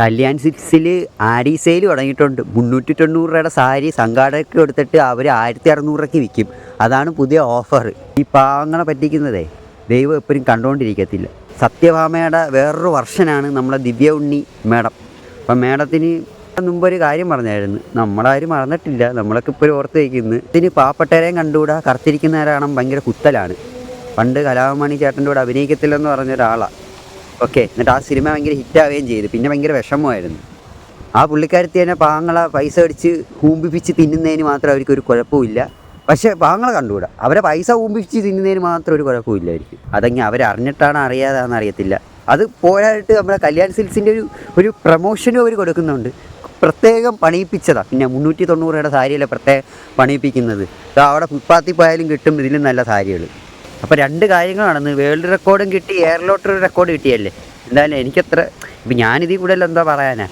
Kalyan സിൽക്സിൽ Aadi sale തുടങ്ങിയിട്ടുണ്ട്. 390 രൂപയുടെ സാരി സംഘാടകർക്ക് കൊടുത്തിട്ട് അവർ 1600 വിൽക്കും. അതാണ് പുതിയ ഓഫർ. ഈ പാവങ്ങളെ പറ്റിക്കുന്നതേ ദൈവം എപ്പോഴും കണ്ടുകൊണ്ടിരിക്കത്തില്ല. സത്യഭാമയുടെ വേറൊരു വർഷനാണ് നമ്മളെ ദിവ്യ ഉണ്ണി മേഡം. അപ്പം മേഡത്തിന് മുമ്പൊരു കാര്യം പറഞ്ഞായിരുന്നു, നമ്മളാരും മറന്നിട്ടില്ല, നമ്മളൊക്കെ ഇപ്പോഴും ഓർത്ത് വയ്ക്കുന്നു. ഇതിന് പാവപ്പെട്ടവരെയും കണ്ടുകൂടാ, കറുത്തിരിക്കുന്നവരാണ് ഭയങ്കര കുത്തലാണ്. പണ്ട് കലാഭവൻ ചേട്ടൻ്റെ കൂടെ അഭിനയിക്കത്തില്ലെന്ന് പറഞ്ഞ ഒരാളാണ്. ഓക്കെ, എന്നിട്ട് ആ സിനിമ ഭയങ്കര ഹിറ്റാവുകയും ചെയ്തു. പിന്നെ ഭയങ്കര വിഷമമായിരുന്നു. ആ പുള്ളിക്കാരത്തി തന്നെ പാവങ്ങളെ പൈസ അടിച്ച് കൂമ്പിപ്പിച്ച് തിന്നുന്നതിന് മാത്രം അവർക്കൊരു കുഴപ്പമില്ല. പക്ഷേ പാവങ്ങളെ കണ്ടുകൂടാ, അവരെ പൈസ കൂമ്പിപ്പിച്ച് തിന്നുന്നതിന് മാത്രം ഒരു കുഴപ്പമില്ലായിരിക്കും. അതെങ്കിൽ അവരറിഞ്ഞിട്ടാണ് അറിയാതാണെന്ന് അറിയത്തില്ല. അത് പോരായിട്ട് നമ്മുടെ കല്യാൺ സിൽക്സിൻ്റെ ഒരു പ്രൊമോഷനും അവർ കൊടുക്കുന്നുണ്ട്. പ്രത്യേകം പണിയിപ്പിച്ചതാണ്. പിന്നെ 390 രൂപയുടെ സാരിയല്ലേ പ്രത്യേകം പണിയിപ്പിക്കുന്നത്. അവിടെ ഫുട്പാത്തിൽ പോയാലും കിട്ടും ഇതിലും നല്ല സാരികൾ. അപ്പോൾ 2 കാര്യങ്ങൾ നടന്ന്, വേൾഡ് റെക്കോർഡും കിട്ടി, എയർ ലോട്ടറി റെക്കോർഡ് കിട്ടിയല്ലേ. എന്തായാലും എനിക്കത്ര, ഇപ്പം ഞാനിതിൽ കൂടുതൽ എന്താ പറയാനാ.